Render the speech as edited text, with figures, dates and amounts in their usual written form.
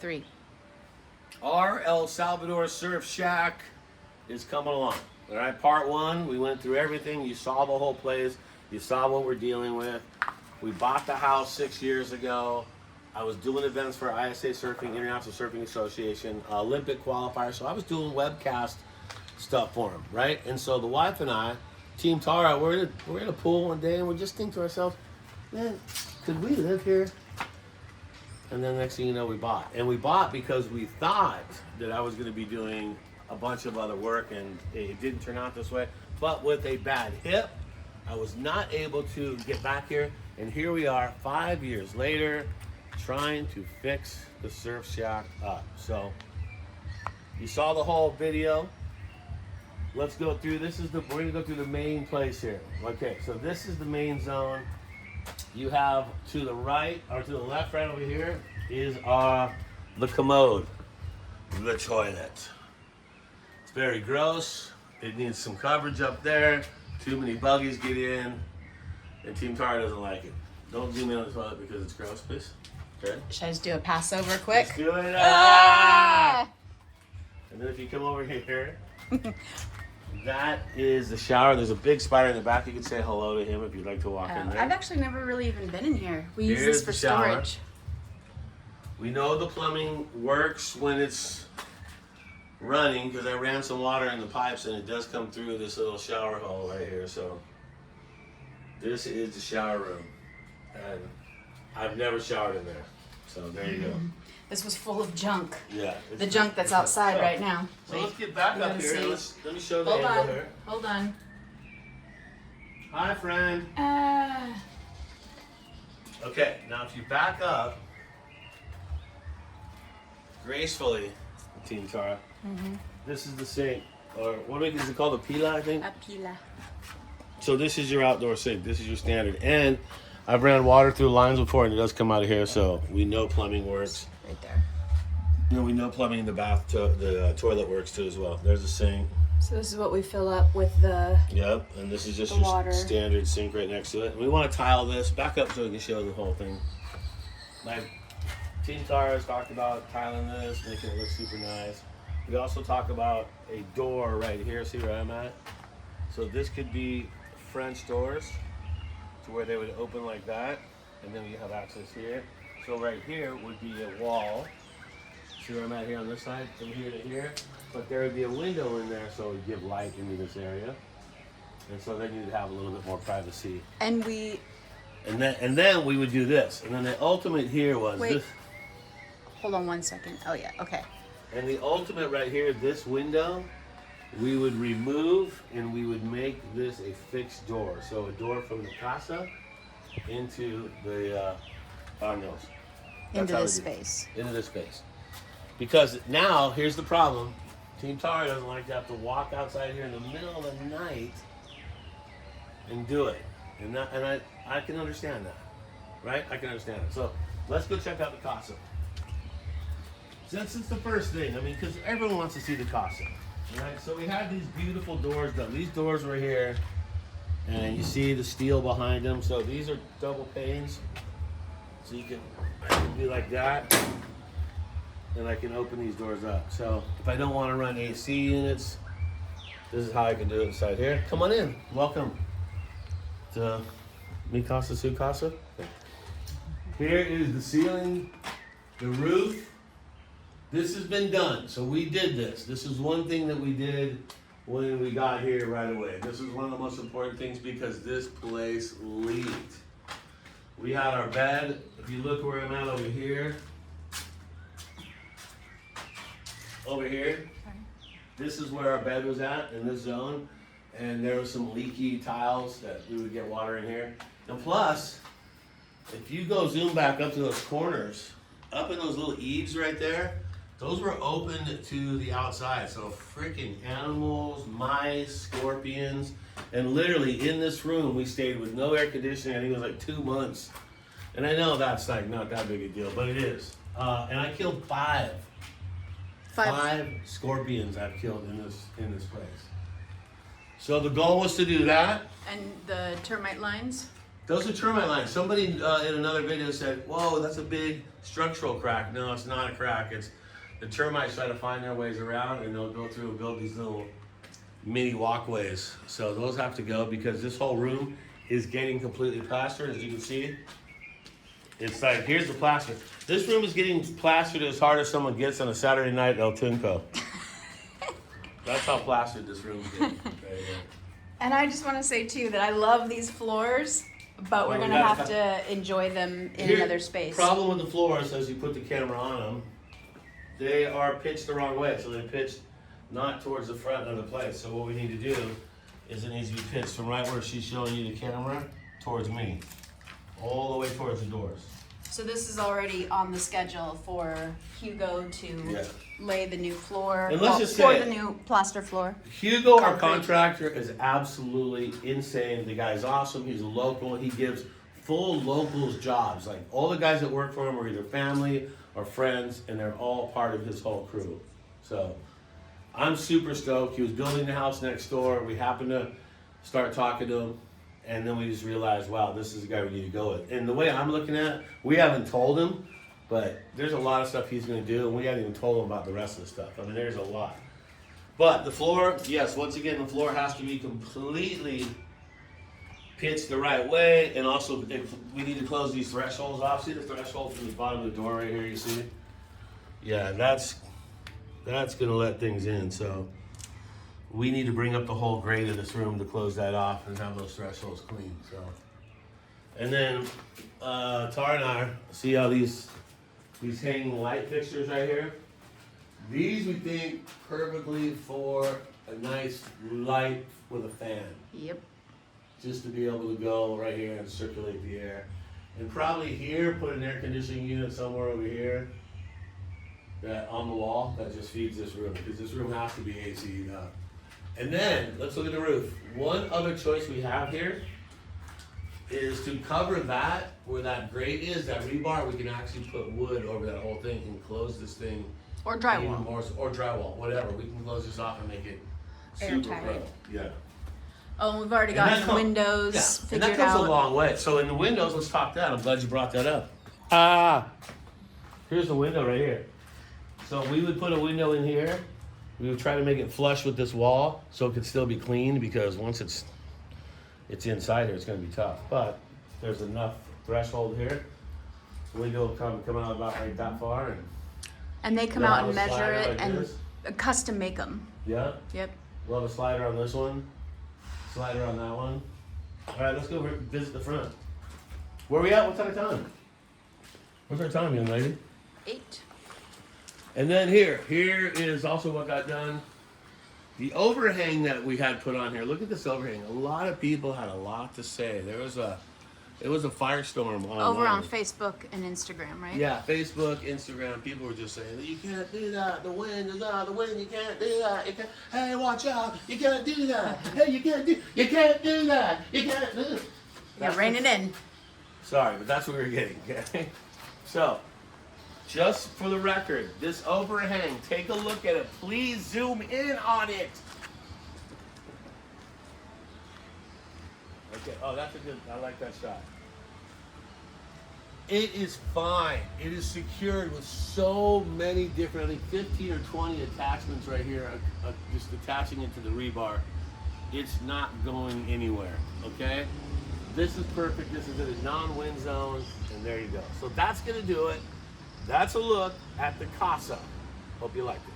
3. Our El Salvador Surf Shack is coming along. All right, part 1, we went through everything. You saw the whole place. You saw what we're dealing with. We bought the house 6 years ago. I was doing events for ISA Surfing, International Surfing Association, Olympic qualifier. So I was doing webcast stuff for them, right? And so the wife and I, Team Tara, we're in a pool one day and we're just thinking to ourselves, man, could we live here? And then next thing you know, we bought. And we bought because we thought that I was going to be doing a bunch of other work, and it didn't turn out this way. But with a bad hip, I was not able to get back here. And here we are 5 years later trying to fix the Surf Shack up. So you saw the whole video. Let's go through. We're going to go through the main place here. Okay, so this is the main zone. You have to the right, or to the left right over here, is the commode, the toilet. It's very gross. It needs some coverage up there. Too many buggies get in, and Team Tara doesn't like it. Don't zoom in on the toilet because it's gross, please. Okay? Should I just do a Passover quick? Let's do it. Ah! And then if you come over here, that is the shower. There's a big spider in the back. You can say hello to him if you'd like to walk in there. I've actually never really even been in here. We use Here's this for the shower. storage. We know the plumbing works when it's running because I ran some water in the pipes and it does come through this little shower hole right here. So this is the shower room, and I've never showered in there. So there you go. This was full of junk. Yeah. The junk that's outside right now. So let's get back up here. see. Let me show the Hold angle on. here. Hold on. Hi, friend. Uh, Okay, now if you back up gracefully, Team Tara, this is the sink, or is it called? A pila, I think? a pila. So this is your outdoor sink. This is your standard. And I've ran water through lines before, and it does come out of here, so we know plumbing works. Right there. You know, we know plumbing in the toilet works too as well. There's a sink. So this is what we fill up with the... Yep, and this is just The your water. standard sink right next to it. And we want to tile this back up so we can show the whole thing. Like Team Tara has talked about tiling this, making it look super nice. We also talk about a door right here. See where I'm at? So this could be French doors to where they would open like that, and then you have access here. So right here would be a wall. See where I'm at here on this side, from here to here? But there would be a window in there so it would give light into this area. And so then you'd have a little bit more privacy. And we... And then we would do this. And then the ultimate here was Wait. this. Hold on 1 second. Oh, yeah. Okay. And the ultimate right here, this window, we would remove and we would make this a fixed door. So a door from the casa into the barnos. Into this space. Into this space. Because now, here's the problem. Team Tara doesn't like to have to walk outside here in the middle of the night and do it. And I can understand that. Right? I can understand it. So let's go check out the casa. Since it's the first thing, I mean, because everyone wants to see the casa. Right? So we have these beautiful doors done. These doors were here. And you see the steel behind them. So these are double panes. So you can be like that. And I can open these doors up. So if I don't want to run AC units, this is how I can do it inside here. Come on in. Welcome to Mi Casa Su Casa. Here is the ceiling, the roof. This has been done. So we did this. This is one thing that we did when we got here right away. This is one of the most important things because this place leaked. We had our bed. If you look where I'm at over here, this is where our bed was at in this zone, and there was some leaky tiles that we would get water in here. And plus, if you go zoom back up to those corners, up in those little eaves right there, those were open to the outside. So freaking animals, mice, scorpions, and literally in this room we stayed with no air conditioning. I think it was like 2 months. And I know that's like not that big a deal, but it is. And I killed five scorpions I've killed in this place. So the goal was to do that. And the termite lines? Those are termite lines. Somebody in another video said, whoa, that's a big structural crack. No, it's not a crack. It's the termites try to find their ways around, and they'll go through and build these little mini walkways. So those have to go because this whole room is getting completely plastered. As you can see, it's like, here's the plaster. This room is getting plastered as hard as someone gets on a Saturday night at El Tinco. That's how plastered this room is getting. Right here. And I just want to say too that I love these floors, but we're Well, gonna have to enjoy them in Here, another space. Problem with the floors, as you put the camera on them, they are pitched the wrong way. So they're pitched not towards the front of the place. So what we need to do is it needs to be pitched from right where she's showing you the camera towards me, all the way towards the doors. So this is already on the schedule for Hugo to lay the new floor, And let's just pour say the new plaster floor. Hugo, our Concrete. contractor, is absolutely insane. The guy's awesome. He's a local. He gives full locals jobs. Like all the guys that work for him are either family or friends, and they're all part of his whole crew. So I'm super stoked. He was building the house next door. We happened to start talking to him, and then we just realized, wow, this is the guy we need to go with. And the way I'm looking at it, we haven't told him, but there's a lot of stuff he's going to do, and we haven't even told him about the rest of the stuff. I mean, there's a lot. But the floor, yes, once again, the floor has to be completely pitched the right way, and also if we need to close these thresholds off. See the threshold from the bottom of the door right here, you see? Yeah, that's going to let things in, so we need to bring up the whole grade of this room to close that off and have those thresholds clean. So, and then Tara and I see how these hanging light fixtures right here. These we think perfectly for a nice light with a fan, Yep. just to be able to go right here and circulate the air. And probably here, put an air conditioning unit somewhere over here that on the wall that just feeds this room, because this room has to be AC'd up. And then, let's look at the roof. One other choice we have here is to cover that, where that grate is, that rebar, we can actually put wood over that whole thing and close this thing. Or even drywall. more, or drywall, whatever. We can close this off and make it super Airtight. pro. Yeah. Oh, and we've already And that got com- windows And figured that comes out. a long way. So in the windows, let's talk that. I'm glad you brought that up. Here's the window right here. So we would put a window in here. We would try to make it flush with this wall so it could still be clean, because once it's inside here, it's going to be tough. But there's enough threshold here. The window will come out about like that far. And they come We'll out have and a measure slider it like and this. custom make them. Yeah. Yep. We'll have a slider on this one. Slider on that one. All right, let's go visit the front. Where are we at? What's our time? What's our time, young lady? 8. And then here is also what got done. The overhang that we had put on here. Look at this overhang. A lot of people had a lot to say. It was a firestorm online. Over on Facebook and Instagram, right? Yeah, Facebook, Instagram. People were just saying, you can't do that. The wind is out. The wind. You can't do that. You can't. Hey, watch out. You can't do that. Hey, you can't do that. You can't do it. Yeah, rein it in. Sorry, but that's what we were getting. Okay. So, just for the record, this overhang, take a look at it. Please zoom in on it. Okay, oh, that's a good, I like that shot. It is fine. It is secured with so many different, I think 15 or 20 attachments right here, just attaching it to the rebar. It's not going anywhere, okay? This is perfect. This is in a non-wind zone, and there you go. So that's gonna do it. That's a look at the casa. Hope you liked it.